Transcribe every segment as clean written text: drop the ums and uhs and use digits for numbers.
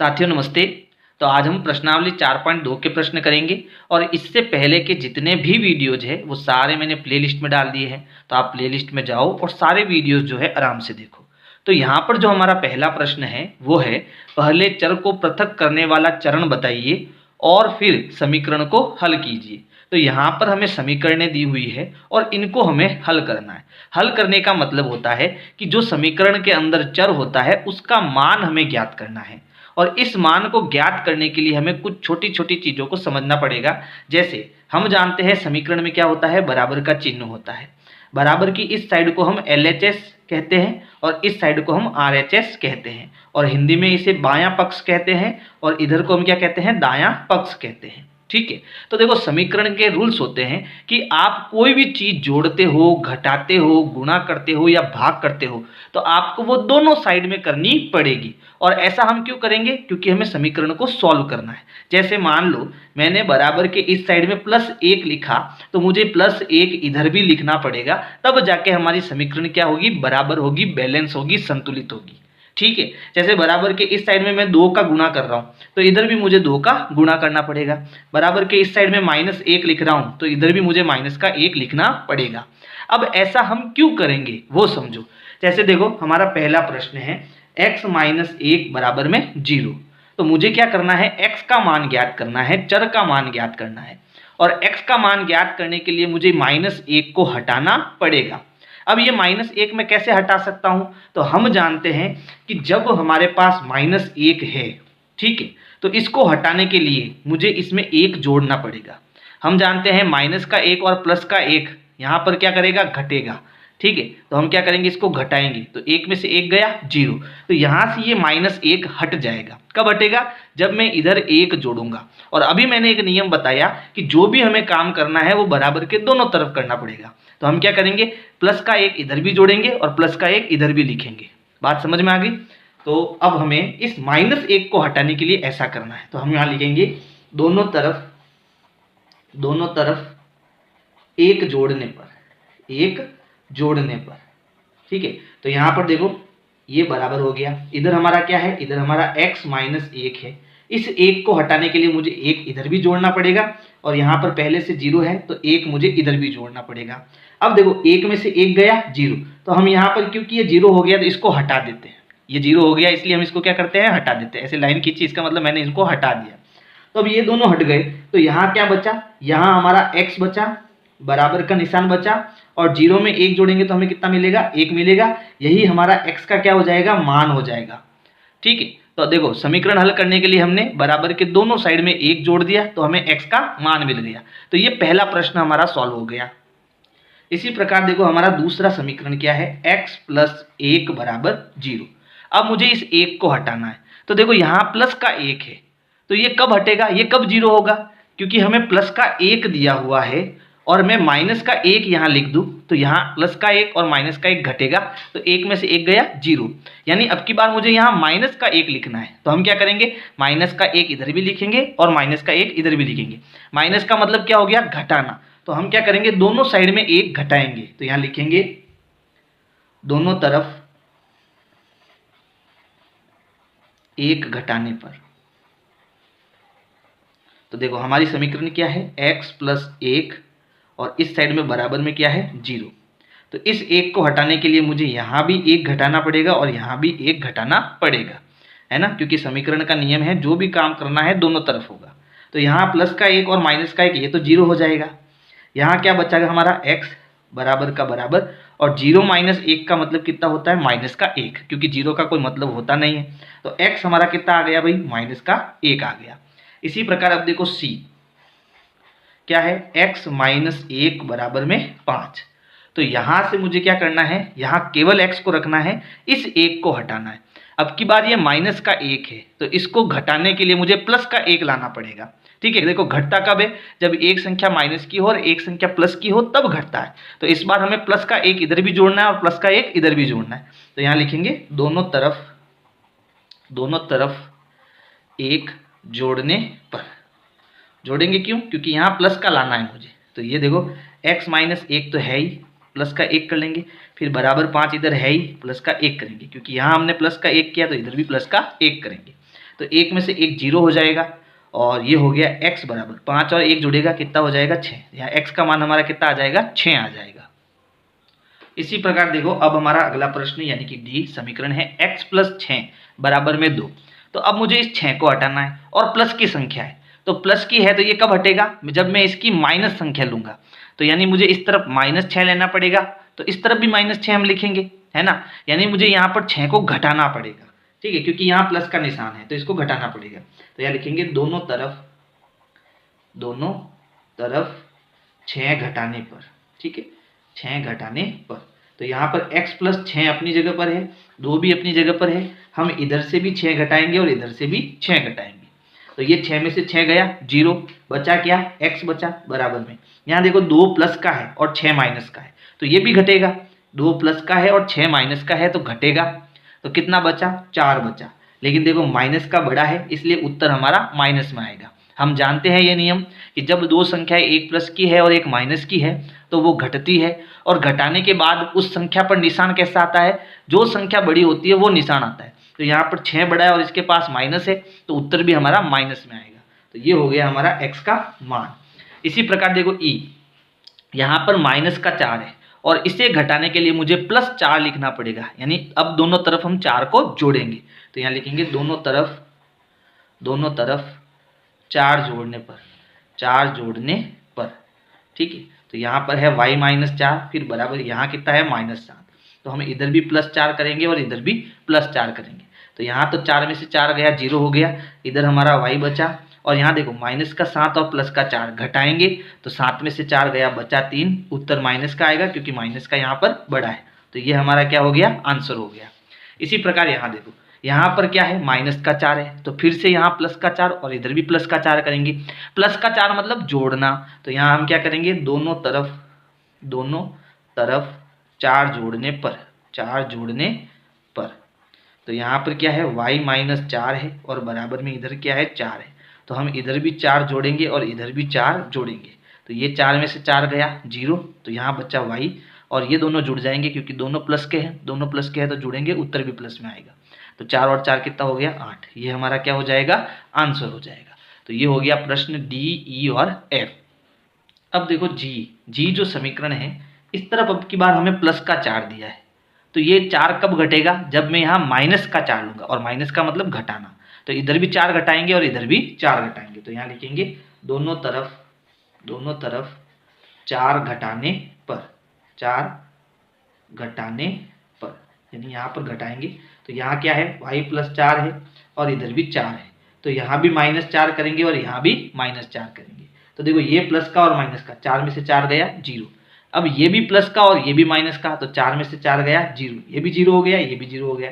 साथियों नमस्ते। तो आज हम प्रश्नावली 4.2 के प्रश्न करेंगे और इससे पहले के जितने भी वीडियोज है वो सारे मैंने प्लेलिस्ट में डाल दिए हैं। तो आप प्लेलिस्ट में जाओ और सारे वीडियोज जो है आराम से देखो। तो यहाँ पर जो हमारा पहला प्रश्न है वो है, पहले चर को पृथक करने वाला चरण बताइए और फिर समीकरण को हल कीजिए। तो यहाँ पर हमें समीकरणें दी हुई है और इनको हमें हल करना है। हल करने का मतलब होता है कि जो समीकरण के अंदर चर होता है उसका मान हमें ज्ञात करना है और इस मान को ज्ञात करने के लिए हमें कुछ छोटी छोटी चीज़ों को समझना पड़ेगा। जैसे हम जानते हैं समीकरण में क्या होता है, बराबर का चिन्ह होता है। बराबर की इस साइड को हम LHS कहते हैं और इस साइड को हम RHS कहते हैं और हिंदी में इसे बायां पक्ष कहते हैं और इधर को हम क्या कहते हैं, दायां पक्ष कहते हैं। ठीक है, तो देखो समीकरण के रूल्स होते हैं कि आप कोई भी चीज जोड़ते हो, घटाते हो, गुणा करते हो या भाग करते हो तो आपको वो दोनों साइड में करनी पड़ेगी। और ऐसा हम क्यों करेंगे, क्योंकि हमें समीकरण को सॉल्व करना है। जैसे मान लो मैंने बराबर के इस साइड में +1 लिखा तो मुझे +1 इधर भी लिखना पड़ेगा, तब जाके हमारी समीकरण क्या होगी, बराबर होगी, बैलेंस होगी, संतुलित होगी। ठीक है, जैसे बराबर के इस साइड में मैं 2 का गुणा कर रहा हूं तो इधर भी मुझे 2 का गुणा करना पड़ेगा। बराबर के इस साइड में -1 लिख रहा हूं तो इधर भी मुझे -1 लिखना पड़ेगा। अब ऐसा हम क्यों करेंगे वो समझो। जैसे देखो हमारा पहला प्रश्न है x - 1 बराबर में 0। तो मुझे क्या करना है, x का मान ज्ञात करना है, चर का मान ज्ञात करना है। और x का मान ज्ञात करने के लिए मुझे -1 को हटाना पड़ेगा। अब ये -1 मैं कैसे हटा सकता हूं, तो हम जानते हैं कि जब हमारे पास -1 है, ठीक है, तो इसको हटाने के लिए मुझे इसमें 1 जोड़ना पड़ेगा। हम जानते हैं -1 और +1 यहाँ पर क्या करेगा, घटेगा। ठीक है, तो हम क्या करेंगे, इसको घटाएंगे तो 1 में से 1 गया 0। तो यहाँ से ये -1 हट जाएगा। कब हटेगा, जब मैं इधर 1 जोड़ूंगा। और अभी मैंने एक नियम बताया कि जो भी हमें काम करना है वो बराबर के दोनों तरफ करना पड़ेगा। तो हम क्या करेंगे, +1 इधर भी जोड़ेंगे और +1 इधर भी लिखेंगे। बात समझ में आ गई। तो अब हमें इस -1 को हटाने के लिए ऐसा करना है, तो हम यहाँ लिखेंगे दोनों तरफ 1 जोड़ने पर। ठीक है, तो यहाँ पर देखो ये बराबर हो गया। इधर हमारा क्या है, इधर हमारा x - 1 है। इस 1 को हटाने के लिए मुझे 1 इधर भी जोड़ना पड़ेगा और यहाँ पर पहले से 0 है तो 1 मुझे इधर भी जोड़ना पड़ेगा। अब देखो 1 में से 1 गया 0। तो हम यहाँ पर क्योंकि ये 0 हो गया तो इसको हटा देते हैं। ये 0 हो गया इसलिए हम इसको क्या करते हैं, हटा देते हैं। ऐसे लाइन खींची, इसका मतलब मैंने इसको हटा दिया। तो अब ये दोनों हट गए तो यहाँ क्या बचा, यहाँ हमारा x बचा, बराबर का निशान बचा और 0 में 1 जोड़ेंगे तो हमें कितना मिलेगा, 1 मिलेगा। यही हमारा x का क्या हो जाएगा, मान हो जाएगा। ठीक है, तो देखो समीकरण हल करने के लिए हमने बराबर के दोनों साइड में 1 जोड़ दिया तो हमें x का मान मिल गया। तो ये पहला प्रश्न हमारा सॉल्व हो गया। इसी प्रकार देखो हमारा दूसरा समीकरण क्या है, x + 1 बराबर 0। अब मुझे इस 1 को हटाना है। तो देखो यहाँ प्लस का 1 है तो ये कब हटेगा, ये कब 0 होगा, क्योंकि हमें +1 दिया हुआ है और मैं -1 यहाँ लिख दूं तो यहाँ +1 और -1 घटेगा तो 1 में से 1 गया 0। यानी अब की बार मुझे यहाँ -1 लिखना है। तो हम क्या करेंगे, -1 इधर भी लिखेंगे और -1 इधर भी लिखेंगे। माइनस का मतलब क्या हो गया, घटाना। तो हम क्या करेंगे, दोनों साइड में 1 घटाएंगे। तो यहाँ लिखेंगे दोनों तरफ 1 घटाने पर। तो देखो हमारी समीकरण क्या है, x + 1 और इस साइड में बराबर में क्या है, 0। तो इस 1 को हटाने के लिए मुझे यहाँ भी 1 घटाना पड़ेगा और यहाँ भी 1 घटाना पड़ेगा, है ना, क्योंकि समीकरण का नियम है जो भी काम करना है दोनों तरफ होगा। तो यहाँ +1 और -1 ये तो 0 हो जाएगा। यहाँ क्या बचाएगा हमारा, x बराबर का बराबर और 0 - 1 का मतलब कितना होता है, -1, क्योंकि 0 का कोई मतलब होता नहीं है। तो x हमारा कितना आ गया भाई, -1 आ गया। इसी प्रकार अब देखो c क्या है, x - 1 बराबर में 5। तो यहां से मुझे क्या करना है, यहां केवल x को रखना है, इस 1 को हटाना है। अब की बार ये -1 है तो इसको घटाने के लिए मुझे +1 लाना पड़ेगा। ठीक है, देखो घटता कब है, जब एक संख्या माइनस की हो और एक संख्या प्लस की हो तब घटता है। तो इस बार हमें +1 इधर भी जोड़ना है और +1 इधर भी जोड़ना है। तो यहाँ लिखेंगे दोनों तरफ 1 जोड़ने पर। जोड़ेंगे क्यों, क्योंकि यहाँ प्लस का लाना है मुझे। तो ये देखो x - 1 तो है ही, +1 कर लेंगे, फिर बराबर 5 इधर है ही, +1 करेंगे, क्योंकि यहाँ हमने +1 किया तो इधर भी +1 करेंगे। तो एक में से एक 0 हो जाएगा और ये हो गया x बराबर 5 और 1 जुड़ेगा कितना हो जाएगा 6। यहाँ x का मान हमारा कितना आ जाएगा 6 आ जाएगा। इसी प्रकार देखो अब हमारा अगला प्रश्न यानी कि डी समीकरण है x प्लस 6 बराबर में 2। तो अब मुझे इस 6 को हटाना है और प्लस की संख्या है, तो प्लस की है तो ये कब हटेगा जब मैं इसकी माइनस संख्या लूंगा। तो यानी मुझे इस तरफ -6 लेना पड़ेगा, तो इस तरफ भी -6 हम लिखेंगे, है ना। यानी मुझे यहाँ पर 6 को घटाना पड़ेगा, ठीक है, क्योंकि यहाँ प्लस का निशान है तो इसको घटाना पड़ेगा। तो यहाँ लिखेंगे दोनों तरफ 6 घटाने पर, ठीक है, 6 घटाने पर। तो यहाँ पर x प्लस 6 अपनी जगह पर है, 2 भी अपनी जगह पर है, हम इधर से भी 6 घटाएंगे और इधर से भी 6 घटाएंगे। तो ये 6 में से 6 गया 0, बचा क्या x बचा बराबर में। यहाँ देखो 2 प्लस का है और 6 माइनस का है तो ये भी घटेगा, 2 प्लस का है और 6 माइनस का है तो घटेगा। तो कितना बचा 4 बचा, लेकिन देखो माइनस का बड़ा है इसलिए उत्तर हमारा माइनस में आएगा। हम जानते हैं ये नियम कि जब दो संख्याएं एक प्लस की है और एक माइनस की है तो वो घटती है, और घटाने के बाद उस संख्या पर निशान कैसा आता है, जो संख्या बड़ी होती है वो निशान आता है। तो यहाँ पर 6 बड़ा है और इसके पास माइनस है तो उत्तर भी हमारा माइनस में आएगा। तो ये हो गया हमारा x का मान। इसी प्रकार देखो e, यहाँ पर -4 है और इसे घटाने के लिए मुझे +4 लिखना पड़ेगा, यानी अब दोनों तरफ हम 4 को जोड़ेंगे। तो यहाँ लिखेंगे दोनों तरफ 4 जोड़ने पर, ठीक है। तो यहाँ पर है y -4 फिर बराबर यहाँ कितना है -7, तो हम इधर भी +4 करेंगे और इधर भी +4 करेंगे। तो यहाँ तो 4 में से 4 गया 0 हो गया, इधर हमारा y बचा, और यहाँ देखो -7 और +4 घटाएंगे तो 7 में से 4 गया बचा 3, उत्तर माइनस का आएगा क्योंकि माइनस का यहाँ पर बड़ा है। तो ये हमारा क्या हो गया आंसर हो गया। इसी प्रकार यहाँ देखो यहाँ पर क्या है -4 है तो फिर से यहाँ +4 और इधर भी +4 करेंगे। +4 मतलब जोड़ना, तो यहाँ हम क्या करेंगे दोनों तरफ 4 जोड़ने पर। तो यहाँ पर क्या है y -4 है और बराबर में इधर क्या है 4 है, तो हम इधर भी 4 जोड़ेंगे और इधर भी 4 जोड़ेंगे। तो ये 4 में से 4 गया 0, तो यहाँ बचा y और ये दोनों जुड़ जाएंगे क्योंकि दोनों प्लस के हैं तो जुड़ेंगे, उत्तर भी प्लस में आएगा। तो 4 और 4 कितना हो गया 8, ये हमारा क्या हो जाएगा आंसर हो जाएगा। तो ये हो गया प्रश्न डी, ई और एफ। अब देखो जी जो समीकरण है इस तरफ अब की बार हमें +4 दिया है, तो ये 4 कब घटेगा जब मैं यहाँ -4 लूंगा, और माइनस का मतलब घटाना। तो इधर भी 4 घटाएंगे और इधर भी 4 घटाएंगे। तो यहाँ लिखेंगे दोनों तरफ 4 घटाने पर, यानी यहाँ पर घटाएंगे। तो यहाँ क्या है y +4 है और इधर भी 4 है, तो यहाँ भी -4 करेंगे और यहाँ भी -4 करेंगे। तो देखो ये प्लस का और माइनस का, 4 में से 4 गया 0। अब ये भी प्लस का और ये भी माइनस का, तो 4 में से 4 गया 0, ये भी 0 हो गया, ये भी 0 हो गया।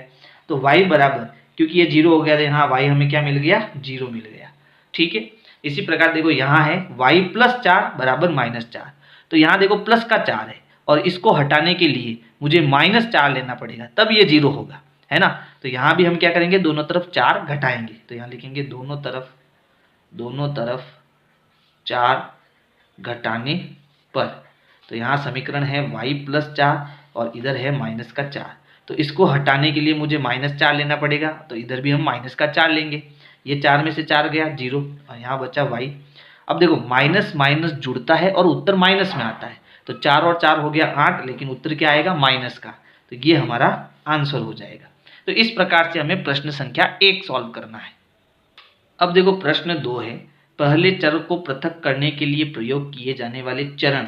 तो y बराबर, क्योंकि ये 0 हो गया तो यहाँ y हमें क्या मिल गया 0 मिल गया, ठीक है। इसी प्रकार देखो यहाँ है y +4 बराबर -4, तो यहाँ देखो प्लस का 4 है और इसको हटाने के लिए मुझे -4 लेना पड़ेगा तब ये 0 होगा, है ना। तो यहाँ भी हम क्या करेंगे दोनों तरफ 4 घटाएंगे। तो यहाँ लिखेंगे दोनों तरफ 4 घटाने पर। तो यहाँ समीकरण है y +4 और इधर है -4, तो इसको हटाने के लिए मुझे -4 लेना पड़ेगा, तो इधर भी हम -4 लेंगे। ये 4 में से 4 गया 0 और यहाँ बचा y। अब देखो माइनस माइनस जुड़ता है और उत्तर माइनस में आता है, तो 4 और 4 हो गया 8, लेकिन उत्तर क्या आएगा माइनस का। तो ये हमारा आंसर हो जाएगा। तो इस प्रकार से हमें प्रश्न संख्या 1 सॉल्व करना है। अब देखो प्रश्न 2 है, पहले चर को पृथक करने के लिए प्रयोग किए जाने वाले चरण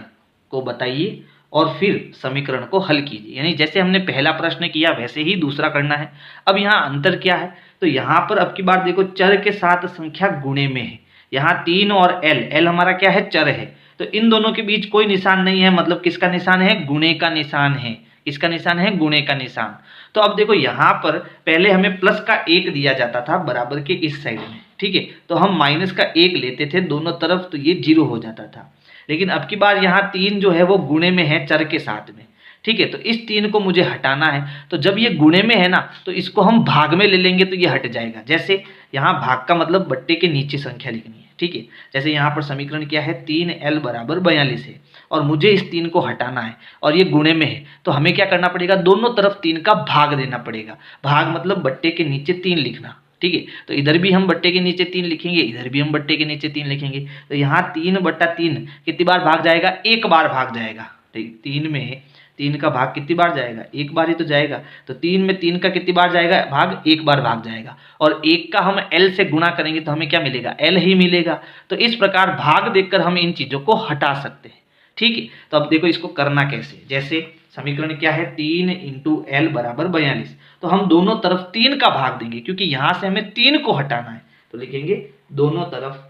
को बताइए और फिर समीकरण को हल कीजिए। यानी जैसे हमने पहला प्रश्न किया वैसे ही दूसरा करना है। अब यहाँ अंतर क्या है, तो यहाँ पर अब की बार देखो चर के साथ संख्या गुणे में है। यहाँ 3 और l हमारा क्या है चर है, तो इन दोनों के बीच कोई निशान नहीं है, मतलब किसका निशान है गुणे का निशान है। किसका निशान है गुणे का निशान। तो अब देखो यहाँ पर पहले हमें प्लस का 1 दिया जाता था बराबर के इस साइड में, ठीक है, तो हम माइनस का 1 लेते थे दोनों तरफ, तो ये 0 हो जाता था। लेकिन अब की बार यहाँ 3 जो है वो गुणे में है चर के साथ में, ठीक है, तो इस 3 को मुझे हटाना है। तो जब ये गुणे में है ना तो इसको हम भाग में ले लेंगे तो ये हट जाएगा। जैसे यहाँ भाग का मतलब बट्टे के नीचे संख्या लिखनी है, ठीक है। जैसे यहाँ पर समीकरण क्या है 3l बराबर 42 है और मुझे इस 3 को हटाना है और ये गुणे में है, तो हमें क्या करना पड़ेगा दोनों तरफ 3 का भाग देना पड़ेगा। भाग मतलब बट्टे के नीचे 3 लिखना, ठीक है। तो इधर भी हम बट्टे के नीचे 3 लिखेंगे, इधर भी हम बट्टे के नीचे 3 लिखेंगे। तो यहाँ 3/3 कितनी बार भाग जाएगा? एक बार भाग जाएगा। ठीक, 3 में 3 का भाग कितनी बार जाएगा? एक बार ही तो जाएगा। तो 3 में 3 का कितनी बार जाएगा भाग? एक बार भाग जाएगा। और 1 का हम l से गुणा करेंगे तो हमें क्या मिलेगा? l ही मिलेगा। तो इस प्रकार भाग देखकर हम इन चीजों को हटा सकते हैं। ठीक है। तो अब देखो इसको करना कैसे। जैसे समीकरण क्या है? 3 × l बराबर 42। तो हम दोनों तरफ 3 का भाग देंगे क्योंकि यहां से हमें 3 को हटाना है। तो लिखेंगे दोनों तरफ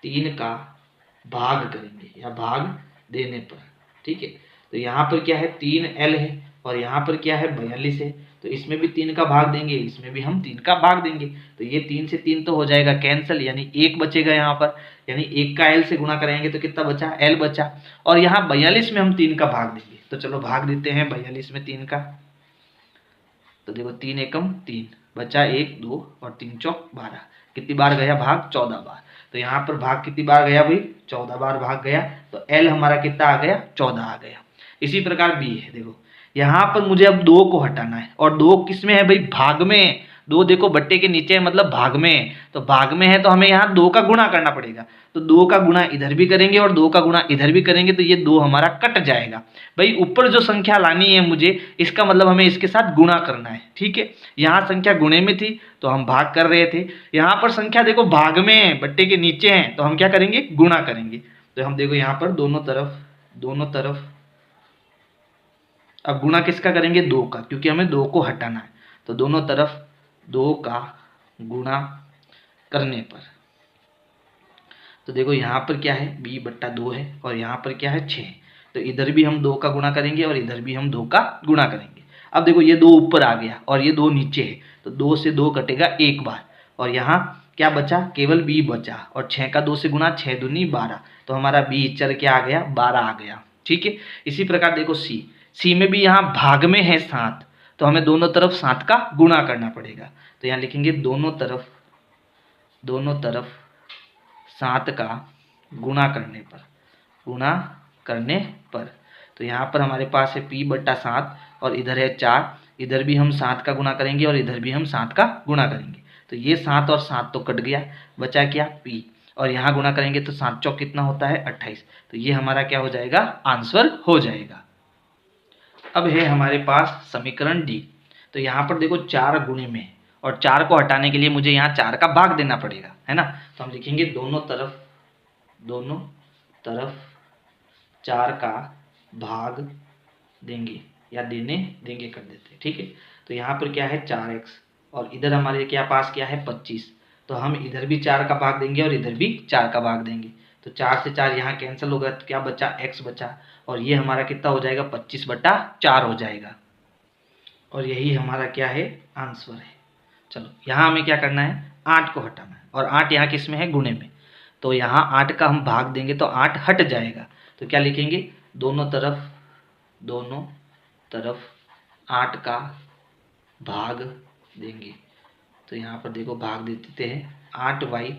3 का भाग करेंगे या भाग देने पर। ठीक है। तो यहाँ पर क्या है? 3l है और यहाँ पर क्या है? 42 है। तो इसमें भी 3 का भाग देंगे, इसमें भी हम 3 का भाग देंगे। तो ये 3 से 3 तो हो जाएगा कैंसिल, यानी 1 बचेगा यहाँ पर। यानी 1 का l से गुणा करेंगे तो कितना बचा? l बचा। और यहाँ 42 में हम 3 का भाग देंगे। तो चलो भाग देते हैं 42 में 3 का। तो देखो 3 एकम 3 बचा 1 2 और 3 चौक 12। कितनी बार गया भाग? 14 बार। तो यहाँ पर भाग कितनी बार गया भाई? 14 बार भाग गया। तो l हमारा कितना आ गया? 14 आ गया। इसी प्रकार b है। देखो यहाँ पर मुझे अब 2 को हटाना है और 2 किस में है भाई? भाग में। 2 देखो बट्टे के नीचे है मतलब भाग में है। तो भाग में है तो हमें यहाँ 2 का गुणा करना पड़ेगा। तो 2 का गुणा इधर भी करेंगे और 2 का गुणा इधर भी करेंगे तो ये 2 हमारा कट जाएगा। भाई ऊपर जो संख्या लानी है मुझे, इसका मतलब हमें इसके साथ गुणा करना है। ठीक है। यहाँ संख्या गुणे में थी तो हम भाग कर रहे थे। यहाँ पर संख्या देखो भाग में है, बट्टे के नीचे है, तो हम क्या करेंगे? गुणा करेंगे। तो हम देखो यहाँ पर दोनों तरफ अब गुणा किसका करेंगे? 2 का, क्योंकि हमें 2 को हटाना है। तो दोनों तरफ 2 का गुणा करने पर तो देखो यहाँ पर क्या है? b/2 है और यहाँ पर क्या है? 6। तो इधर भी हम 2 का गुणा करेंगे और इधर भी हम 2 का गुणा करेंगे। अब देखो ये 2 ऊपर आ गया और ये 2 नीचे है। तो 2 से 2 कटेगा एक बार और यहाँ क्या बचा? केवल b बचा। और 6 का 2 से गुणा, 6 दूनी 12। तो हमारा b चल के आ गया? 12 आ गया। ठीक है। इसी प्रकार देखो c में भी यहाँ भाग में है 7, तो हमें दोनों तरफ 7 का गुणा करना पड़ेगा। तो यहाँ लिखेंगे दोनों तरफ 7 का गुणा करने पर तो यहाँ पर हमारे पास है p/7 और इधर है 4। इधर भी हम 7 का गुणा करेंगे और इधर भी हम 7 का गुणा करेंगे। तो ये 7 और 7 तो कट गया, बचा क्या? p। और यहाँ गुणा करेंगे तो 7 चौक कितना होता है? 28। तो ये हमारा क्या हो जाएगा? आंसर हो जाएगा। अब है हमारे पास समीकरण डी। तो यहाँ पर देखो 4 गुणे में और 4 को हटाने के लिए मुझे यहाँ 4 का भाग देना पड़ेगा, है ना। तो हम लिखेंगे दोनों तरफ 4 का भाग देंगे या देंगे कर देते हैं। ठीक है। तो यहाँ पर क्या है? 4x और इधर हमारे क्या पास क्या है? 25। तो हम इधर भी 4 का भाग देंगे और इधर भी 4 का भाग देंगे। तो 4 से 4 यहाँ कैंसिल होगा तो क्या बचा? x बचा। और ये हमारा कितना हो जाएगा? 25/4 हो जाएगा। और यही हमारा क्या है? आंसर है। चलो यहाँ हमें क्या करना है? 8 को हटाना है और 8 यहाँ किस में है? गुणे में। तो यहाँ 8 का हम भाग देंगे तो 8 हट जाएगा। तो क्या लिखेंगे? दोनों तरफ 8 का भाग देंगे। तो यहाँ पर देखो भाग दे देते हैं। 8y,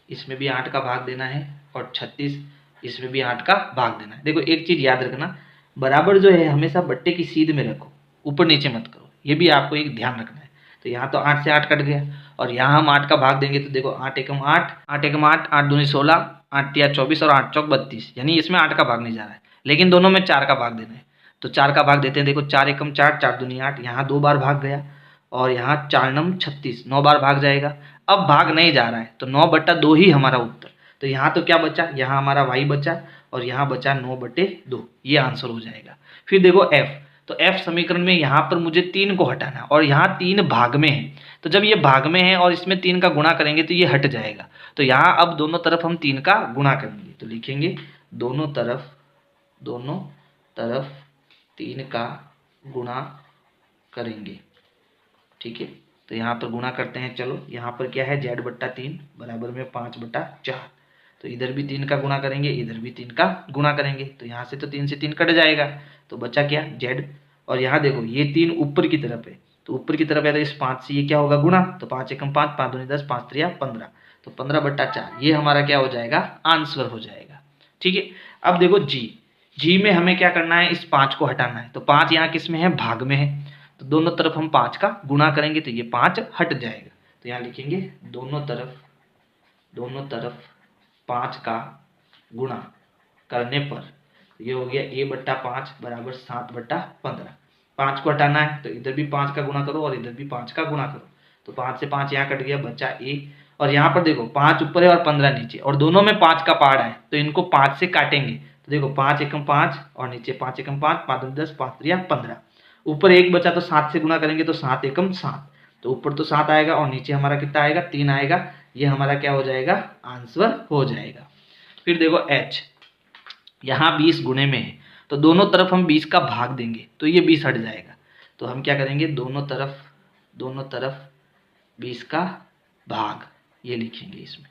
इसमें भी 8 का भाग देना है और 36 इसमें भी 8 का भाग देना है। देखो एक चीज़ याद रखना, बराबर जो है हमेशा बट्टे की सीध में रखो, ऊपर नीचे मत करो। ये भी आपको एक ध्यान रखना है। तो यहाँ तो 8 से 8 कट गया और यहाँ हम 8 का भाग देंगे तो देखो 8 एकम 8, 8 एकम 8, 8 दूनी 16, 8 तिया 24 और 8 चौक 32। यानी इसमें 8 का भाग नहीं जा रहा है, लेकिन दोनों में 4 का भाग देना है। तो 4 का भाग देते हैं। देखो 4 एकम 4, 4 दूनी 8, यहाँ 2 बार भाग गया और यहाँ 4 नम 36, 9 बार भाग जाएगा। अब भाग नहीं जा रहा है तो 9/2 ही हमारा उत्तर। तो यहाँ तो क्या बचा? यहाँ हमारा y बचा और यहाँ बचा 9/2। ये आंसर हो जाएगा। फिर देखो f। तो f समीकरण में यहाँ पर मुझे 3 को हटाना और यहाँ 3 भाग में है। तो जब ये भाग में है और इसमें 3 का गुणा करेंगे तो ये हट जाएगा। तो यहाँ अब दोनों तरफ हम 3 का गुणा करेंगे। तो लिखेंगे दोनों तरफ 3 का गुणा करेंगे। ठीक है। तो यहाँ पर गुणा करते हैं। चलो यहाँ पर क्या है? z/3 बराबर में 5/4। तो इधर भी 3 का गुणा करेंगे, इधर भी 3 का गुणा करेंगे। तो यहाँ से तो 3 से 3 कट जाएगा तो बचा क्या? z। और यहाँ देखो ये 3 ऊपर की तरफ है, तो ऊपर की तरफ है तो इस 5 से ये क्या होगा? गुणा। तो 5 एकम 5, 5 दूनी 10, 5 त्रिया 15। तो 15/4 ये हमारा क्या हो जाएगा? आंसर हो जाएगा। ठीक है। अब देखो जी में हमें क्या करना है? इस 5 को हटाना है। तो 5 यहाँ किस में है? भाग में है। तो दोनों तरफ हम 5 का गुणा करेंगे तो ये 5 हट जाएगा। तो यहाँ लिखेंगे दोनों तरफ 5 का गुणा करने पर ये हो गया a बट्टा 5 बराबर 7 बट्टा 15। 5 को हटाना है तो इधर भी 5 का गुणा करो और इधर भी 5 का गुणा करो। तो 5 से 5 यहाँ कट गया, बचा a। और यहाँ पर देखो 5 ऊपर है और 15 नीचे, और दोनों में 5 का पहाड़ है तो इनको 5 से काटेंगे। तो देखो 5 एकम 5 और नीचे 5 एकम 5, 5 दूनी 10, 5 त्रिया 15। ऊपर 1 बचा तो 7 से गुणा करेंगे तो 7 एकम 7, तो ऊपर तो 7 आएगा और नीचे हमारा कितना आएगा, 3 आएगा। ये हमारा क्या हो जाएगा, आंसर हो जाएगा। फिर देखो h, यहाँ 20 गुणे में है तो दोनों तरफ हम 20 का भाग देंगे तो ये 20 हट जाएगा। तो हम क्या करेंगे, दोनों तरफ 20 का भाग ये लिखेंगे इसमें।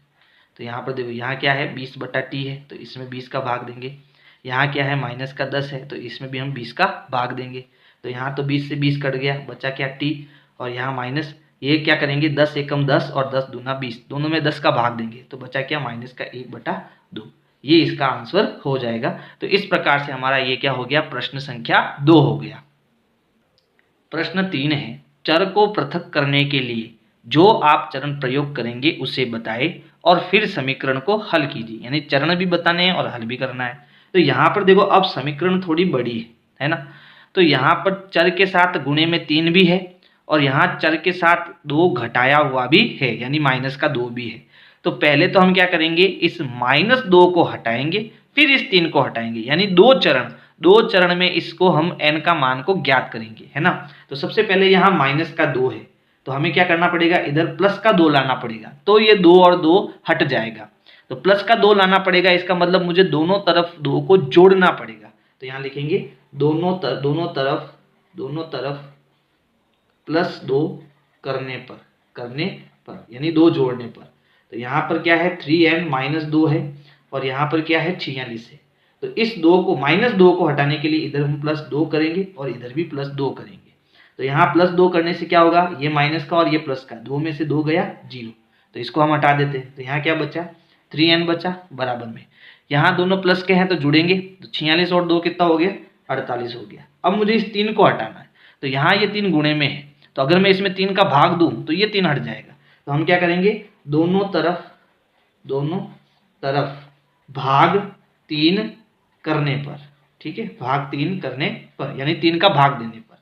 तो यहाँ पर देखो यहाँ क्या है 20 बटा टी है तो इसमें 20 का भाग देंगे। यहाँ क्या है माइनस का 10 है तो इसमें भी हम 20 का भाग देंगे। तो यहाँ तो 20 से 20 कट गया, बचा क्या टी, और यहाँ माइनस, ये क्या करेंगे 10 एकम 10 और 10 दूना 20, दोनों में 10 का भाग देंगे तो बचा क्या माइनस का 1 बटा 2। ये इसका आंसर हो जाएगा। तो इस प्रकार से हमारा ये क्या हो गया, प्रश्न संख्या 2 हो गया। प्रश्न 3 है, चर को पृथक करने के लिए जो आप चरण प्रयोग करेंगे उसे बताएं और फिर समीकरण को हल कीजिए। यानी चरण भी बताने हैं और हल भी करना है। तो यहाँ पर देखो अब समीकरण थोड़ी बड़ी है ना, तो यहाँ पर चर के साथ गुणे में 3 भी है और यहाँ चर के साथ 2 घटाया हुआ भी है यानी माइनस का 2 भी है। तो पहले तो हम क्या करेंगे, इस -2 को हटाएंगे फिर इस 3 को हटाएंगे, यानी 2 चरण में इसको हम n का मान को ज्ञात करेंगे, है ना। तो सबसे पहले यहाँ माइनस का 2 है तो हमें क्या करना पड़ेगा, इधर प्लस का 2 लाना पड़ेगा तो ये 2 और 2 हट जाएगा। तो प्लस का 2 लाना पड़ेगा, इसका मतलब मुझे दोनों तरफ 2 को जोड़ना पड़ेगा। तो यहाँ लिखेंगे दोनों तरफ +2 करने पर यानी 2 जोड़ने पर। तो यहाँ पर क्या है 3n - 2 है और यहाँ पर क्या है 46 है। तो इस -2 को हटाने के लिए इधर हम +2 करेंगे और इधर भी +2 करेंगे। तो यहाँ +2 करने से क्या होगा, ये माइनस का और ये प्लस का, 2 में से 2 गया 0, तो इसको हम हटा देते हैं। तो यहाँ क्या बचा 3n बचा बराबर में, यहाँ दोनों प्लस के हैं तो जुड़ेंगे तो 46 और 2 कितना हो गया 48 हो गया। अब मुझे इस 3 को हटाना है तो यहाँ ये 3 गुणे में है तो अगर मैं इसमें 3 का भाग दूं तो ये 3 हट जाएगा। तो हम क्या करेंगे, दोनों तरफ भाग 3 करने पर, ठीक है, भाग 3 करने पर यानी 3 का भाग देने पर।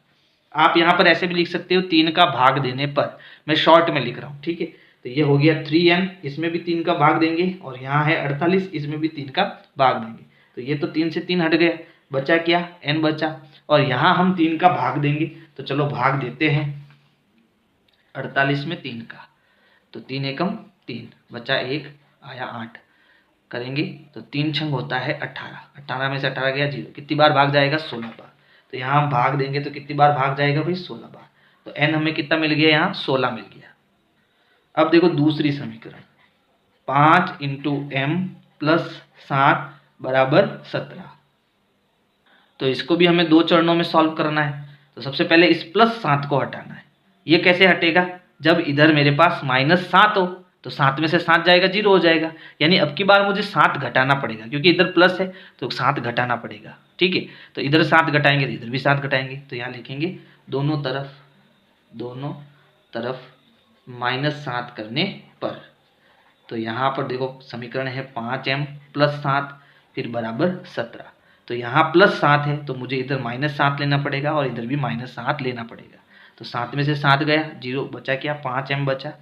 आप यहाँ पर ऐसे भी लिख सकते हो 3 का भाग देने पर, मैं शॉर्ट में लिख रहा हूँ, ठीक है। तो ये हो गया 3n, इसमें भी 3 का भाग देंगे और यहाँ है 48, इसमें भी 3 का भाग देंगे। तो ये तो 3 से 3 हट गया, बचा क्या n बचा, और यहाँ हम 3 का भाग देंगे। तो चलो भाग देते हैं 48 में 3 का, तो 3 एकम 3 बचा 1 आया 8 करेंगे तो 3 छंग होता है 18, 18 में से 18 गया 0, कितनी बार भाग जाएगा 16 बार। तो यहाँ हम भाग देंगे तो कितनी बार भाग जाएगा भाई 16 बार। तो n हमें कितना मिल गया, यहाँ 16 मिल गया। अब देखो दूसरी समीकरण 5 × m + 7 बराबर 17। तो इसको भी हमें 2 चरणों में सॉल्व करना है। तो सबसे पहले इस +7 को हटाना है। ये कैसे हटेगा, जब इधर मेरे पास -7 हो तो 7 में से 7 जाएगा 0 हो जाएगा, यानी अब की बार मुझे 7 घटाना पड़ेगा क्योंकि इधर प्लस है तो 7 घटाना पड़ेगा, ठीक है। तो इधर 7 घटाएंगे तो इधर भी 7 घटाएंगे। तो यहाँ लिखेंगे दोनों तरफ -7 करने पर। तो यहाँ पर देखो समीकरण है 5m + 7 फिर बराबर 17। तो यहाँ +7 है तो मुझे इधर -7 लेना पड़ेगा और इधर भी -7 लेना पड़ेगा। तो 7 में से 7 गया 0, बचा क्या 5m बचा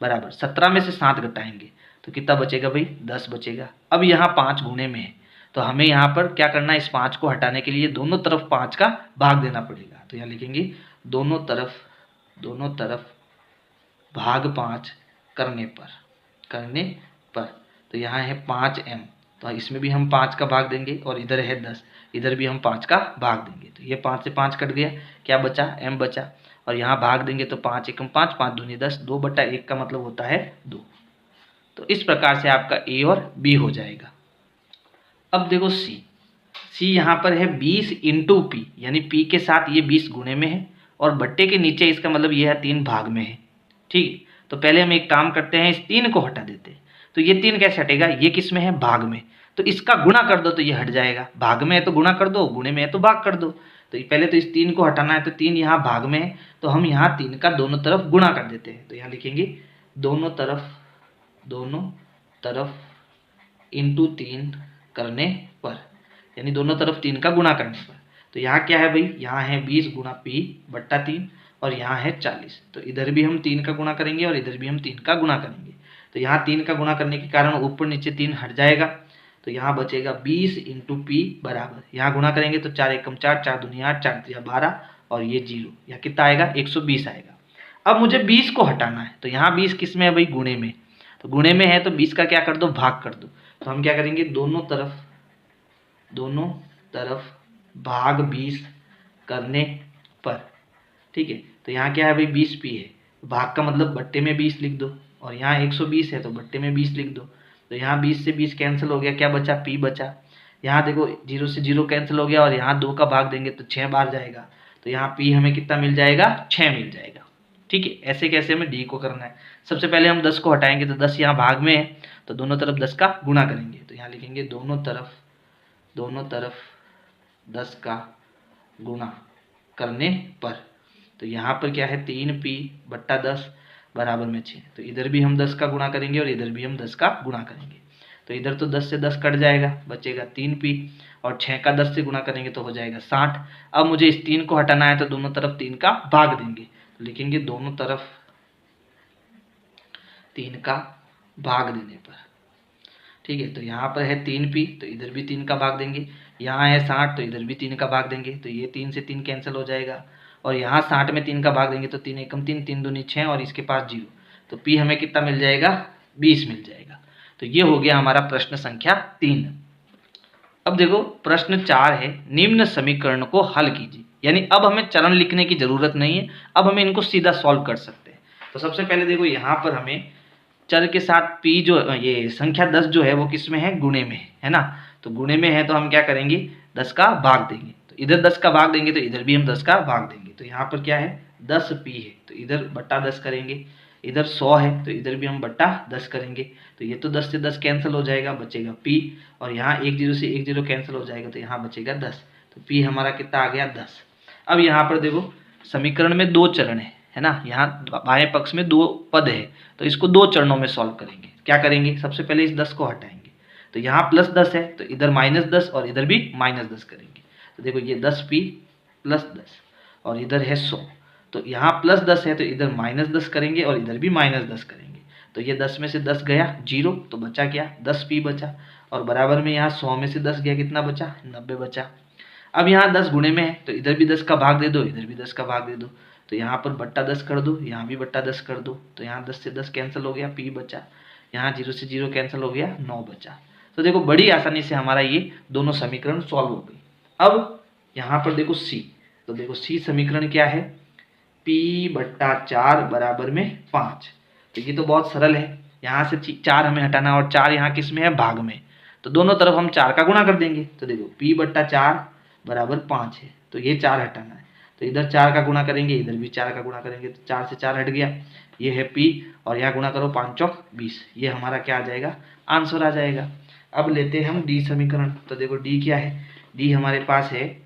बराबर 17 में से 7 घटाएंगे तो कितना बचेगा भाई 10 बचेगा। अब यहाँ 5 गुणे में है तो हमें यहाँ पर क्या करना है, इस 5 को हटाने के लिए दोनों तरफ 5 का भाग देना पड़ेगा। तो यहाँ लिखेंगे दोनों तरफ भाग 5 करने पर। तो यहाँ है 5m, तो इसमें भी हम 5 का भाग देंगे और इधर है 10, इधर भी हम 5 का भाग देंगे। तो ये 5 से 5 कट गया, क्या बचा m बचा, और यहाँ भाग देंगे तो 5 एकम 5, 5 दूनी 10, 2/1 का मतलब होता है 2। तो इस प्रकार से आपका a और b हो जाएगा। अब देखो c यहाँ पर है 20 × p, यानी p के साथ ये 20 गुणे में है और बट्टे के नीचे इसका मतलब ये है 3 भाग में है, ठीक। तो पहले हम एक काम करते हैं, इस 3 को हटा देते हैं। तो ये 3 कैसे हटेगा, ये किस में है भाग में, तो इसका गुणा कर दो तो ये हट जाएगा। भाग में है तो गुणा कर दो, गुणे में है तो भाग कर दो। तो पहले तो इस 3 को हटाना है, तो 3 यहाँ भाग में है, तो हम यहाँ 3 का दोनों तरफ गुणा कर देते हैं। तो यहाँ लिखेंगे दोनों तरफ इंटू 3 करने पर, यानी दोनों तरफ 3 का गुणा करने पर। तो यहाँ क्या है भाई, यहाँ है 20 गुणा पी बट्टा 3 और यहाँ है 40। तो इधर भी हम 3 का गुणा करेंगे और इधर भी हम 3 का गुणा करेंगे। तो यहाँ 3 का गुणा करने के कारण ऊपर नीचे 3 हट जाएगा, तो यहाँ बचेगा 20 इंटू पी बराबर, यहाँ गुणा करेंगे तो 4 एकम 4, 4 दूनी 8, 4 3 12 और ये 0, यहाँ कितना आएगा 120 आएगा। अब मुझे 20 को हटाना है, तो यहाँ 20 किस में है भाई, गुणे में। तो गुणे में है तो 20 का क्या कर दो, भाग कर दो। तो हम क्या करेंगे, दोनों तरफ भाग 20 करने पर, ठीक है। तो यहाँ क्या है भाई, 20 पी है, भाग का मतलब बट्टे में 20 लिख दो, और यहाँ 120 है तो बट्टे में 20 लिख दो। तो यहाँ 20 से 20 कैंसिल हो गया, क्या बचा, पी बचा। यहाँ देखो 0 से 0 कैंसिल हो गया और यहाँ 2 का भाग देंगे तो 6 बार जाएगा, तो यहाँ पी हमें कितना मिल जाएगा, 6 मिल जाएगा। ठीक है, ऐसे कैसे हमें डी को करना है। सबसे पहले हम 10 को हटाएंगे, तो 10 यहाँ भाग में है, तो दोनों तरफ 10 का गुणा करेंगे। तो यहाँ लिखेंगे दोनों तरफ 10 का गुणा करने पर। तो यहाँ पर क्या है, 3 पी बट्टा 10 बराबर में 6। तो इधर भी हम 10 का गुणा करेंगे और इधर भी हम 10 का गुणा करेंगे। तो इधर तो 10 से 10 कट जाएगा, बचेगा 3 पी, और 6 का 10 से गुणा करेंगे तो हो जाएगा 60। अब मुझे इस 3 को हटाना है, तो दोनों तरफ 3 का भाग देंगे। तो लिखेंगे दोनों तरफ 3 का भाग देने पर, ठीक है। तो यहाँ पर है 3 पी, तो इधर भी 3 का भाग देंगे। यहाँ है 60, तो इधर भी 3 का भाग देंगे। तो ये 3 से 3 कैंसिल हो जाएगा, और यहाँ 60 में 3 का भाग देंगे तो 3 एकम 3, 3 दूनी 6 और इसके पास 0। तो पी हमें कितना मिल जाएगा, 20 मिल जाएगा। तो ये हो गया हमारा प्रश्न संख्या 3। अब देखो प्रश्न 4 है, निम्न समीकरण को हल कीजिए। यानी अब हमें चरण लिखने की जरूरत नहीं है, अब हमें इनको सीधा सॉल्व कर सकते हैं। तो सबसे पहले देखो यहाँ पर हमें चर के साथ पी जो ये संख्या 10 जो है वो किस में है, गुणे में है ना। तो गुणे में है तो हम क्या करेंगे, 10 का भाग देंगे। तो इधर 10 का भाग देंगे तो इधर भी हम 10 का भाग देंगे। तो यहाँ पर क्या है, 10 पी है तो इधर बट्टा 10 करेंगे। इधर 100 है तो इधर भी हम बट्टा 10 करेंगे। तो ये तो 10 से 10 कैंसिल हो जाएगा, बचेगा पी, और यहाँ 1 0 से 1 0 कैंसिल हो जाएगा, तो यहाँ बचेगा 10। तो पी हमारा कितना आ गया, 10। अब यहाँ पर देखो समीकरण में 2 चरण है ना, यहाँ बाएं पक्ष में 2 पद है, तो इसको 2 चरणों में सॉल्व करेंगे। क्या करेंगे, सबसे पहले इस 10 को हटाएंगे, तो यहाँ प्लस 10 है तो इधर माइनस 10 और इधर भी माइनस 10 करेंगे। तो देखो ये 10 पी प्लस 10 और इधर है 100, तो यहाँ प्लस 10 है तो इधर माइनस 10 करेंगे और इधर भी माइनस 10 करेंगे। तो ये 10 में से 10 गया 0, तो बचा क्या, 10 पी बचा, और बराबर में यहाँ 100 में से 10 गया, कितना बचा, 90 बचा। अब यहाँ 10 गुणे में है तो इधर भी 10 का भाग दे दो, इधर भी 10 का भाग दे दो। तो यहाँ पर बट्टा 10 कर दो, यहाँ भी बट्टा 10 कर दो। तो यहाँ 10 से 10 कैंसिल हो गया, पी बचा। यहाँ 0 से 0 कैंसिल हो गया, 9 बचा। तो देखो बड़ी आसानी से हमारा ये दोनों समीकरण सॉल्व हो गई। अब यहाँ पर देखो सी, तो देखो सी समीकरण क्या है, पी बट्टा 4 बराबर में 5। तो ये तो बहुत सरल है, यहाँ से 4 हमें हटाना, और 4 यहाँ किस में है, भाग में। तो दोनों तरफ हम 4 का गुणा कर देंगे। तो देखो पी बट्टा 4 बराबर 5 है, तो ये 4 हटाना है, तो इधर 4 का गुणा करेंगे, इधर भी 4 का गुणा करेंगे। तो 4 से 4 हट गया, ये है पी, और यहाँ गुणा करो 5 चौक 20, ये हमारा क्या आ जाएगा, आंसर आ जाएगा। अब लेते हैं हम डी समीकरण। तो देखो डी क्या है, डी हमारे पास है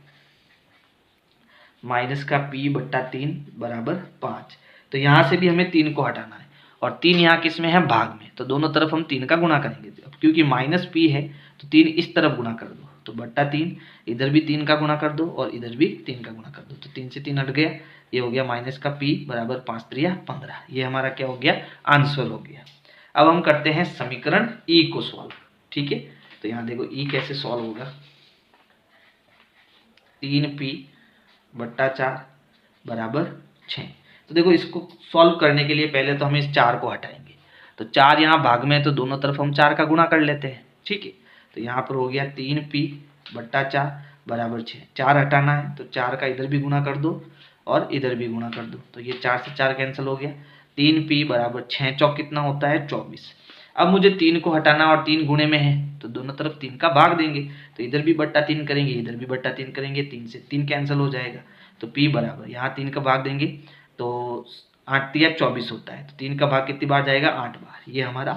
माइनस का पी बट्टा 3 बराबर 5। तो यहाँ से भी हमें 3 को हटाना है, और 3 यहाँ किस में है, भाग में। तो दोनों तरफ हम 3 का गुणा करेंगे। अब क्योंकि माइनस पी है तो 3 इस तरफ गुणा कर दो, तो बट्टा 3, इधर भी 3 का गुणा कर दो और इधर भी 3 का गुणा कर दो। तो 3 से 3 हट गया, ये हो गया माइनस का पी बराबर 5 3 15। ये हमारा क्या हो गया, आंसर हो गया। अब हम करते हैं समीकरण ई को सॉल्व, ठीक है। तो यहाँ देखो ई कैसे सॉल्व होगा, 3 पी बट्टा 4 बराबर 6। तो देखो इसको सॉल्व करने के लिए पहले तो हम इस 4 को हटाएंगे। तो 4 यहाँ भाग में है तो दोनों तरफ हम 4 का गुणा कर लेते हैं, ठीक है। तो यहाँ पर हो गया 3 पी बट्टा 4 बराबर 6। 4 हटाना है तो 4 का इधर भी गुणा कर दो और इधर भी गुणा कर दो। तो ये 4 से 4 कैंसिल हो गया, 3 पी बराबर 6 चौक कितना होता है, 24। अब मुझे 3 को हटाना और 3 गुणे में है तो दोनों तरफ 3 का भाग देंगे। तो इधर भी बट्टा 3 करेंगे, इधर भी बट्टा 3 करेंगे, 3 से 3 कैंसिल हो जाएगा। तो पी बराबर यहाँ 3 का भाग देंगे तो 8 3 24 होता है। तो 3 का भाग कितनी बार जाएगा, 8 बार। ये हमारा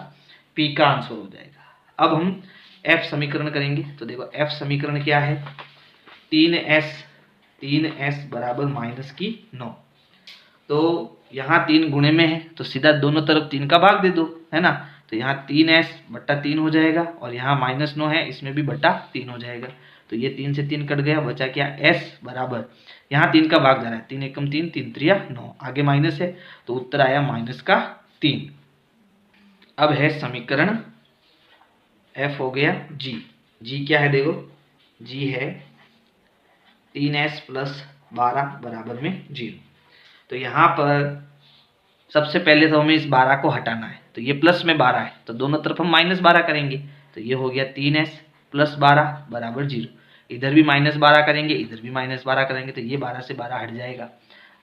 पी का आंसर हो जाएगा। अब हम एफ समीकरण करेंगे। तो देखो एफ समीकरण क्या है, 3s 3s बराबर माइनस की 9। तो यहाँ 3 गुणे में है तो सीधा दोनों तरफ 3 का भाग दे दो, है ना। तो यहाँ 3s बट्टा 3 हो जाएगा और यहाँ -9 है, इसमें भी बट्टा 3 हो जाएगा। तो ये 3 से 3 कट गया, बचा क्या s बराबर, यहाँ 3 का भाग जा रहा है, 3 एकम 3, 3 त्रिया 9, आगे माइनस है तो उत्तर आया -3। अब है समीकरण f हो गया g क्या है देखो, g है 3s + 12 बराबर में 0। तो यहाँ पर सबसे पहले तो हमें इस 12 को हटाना है, तो ये प्लस में 12 है तो दोनों तरफ हम -12 करेंगे। तो ये हो गया 3s + 12 बराबर 0। इधर भी -12 करेंगे, इधर भी -12 करेंगे, तो ये 12 से 12 हट जाएगा।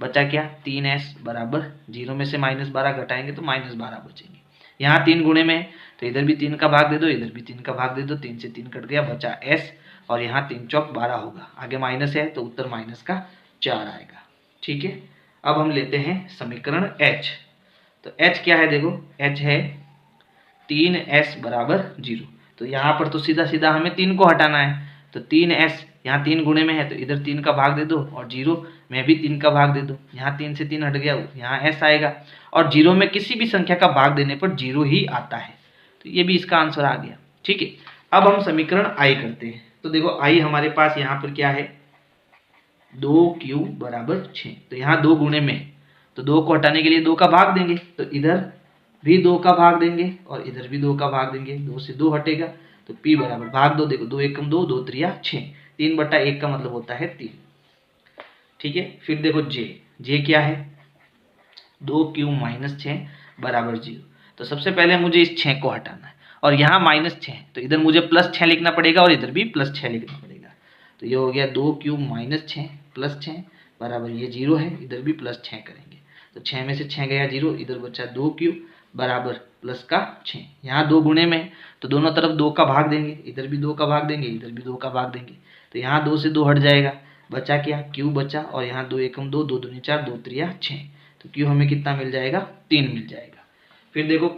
बचा क्या, 3s बराबर 0 में से -12 घटाएंगे तो -12 बचेंगे। यहाँ 3 गुणे में है तो इधर भी 3 का भाग दे दो, इधर भी 3 का भाग दे दो, 3 से 3 कट गया, बचा s और यहाँ 3 चौक 12 होगा, आगे माइनस है तो उत्तर -4 आएगा। ठीक है, अब हम लेते हैं समीकरण h। तो h क्या है देखो, h है 3s बराबर 0। तो यहाँ पर तो सीधा सीधा हमें 3 को हटाना है, तो 3s यहाँ 3 गुणे में है तो इधर 3 का भाग दे दो और 0 में भी 3 का भाग दे दो, यहाँ 3 से 3 हट गया, यहाँ s आएगा और 0 में किसी भी संख्या का भाग देने पर 0 ही आता है, तो ये भी इसका आंसर आ गया। ठीक है, अब हम समीकरण i करते हैं। तो देखो i हमारे पास यहाँ पर क्या है, 2q बराबर 6। तो यहाँ 2 गुणे में तो 2 को हटाने के लिए 2 का भाग देंगे, तो इधर भी 2 का भाग देंगे और इधर भी 2 का भाग देंगे, 2 से 2 हटेगा तो p बराबर भाग 2, देखो 2 एकम 2, 2 त्रिया 6, 3/1 का मतलब होता है 3। ठीक है, फिर देखो j क्या है, 2q - 6 बराबर 0। तो सबसे पहले मुझे इस 6 को हटाना है और यहाँ -6 तो इधर मुझे +6 लिखना पड़ेगा और इधर भी +6 लिखना पड़ेगा। तो ये हो गया 2q - 6 + 6 बराबर ये 0 है, इधर भी +6 करेंगे तो 6 में से 6 गया 0, इधर बचा 2q बराबर प्लस का 6। यहाँ 2 गुणे में तो दोनों तरफ 2 का भाग देंगे, इधर भी 2 का भाग देंगे, इधर भी 2 का भाग देंगे, तो यहाँ 2 से 2 हट जाएगा, बचा क्या, q बचा और यहाँ 2 एकम 2, 2 दूनी 4, 2 त्रिया 6, तो q हमें कितना मिल जाएगा, 3 मिल जाएगा। फिर देखो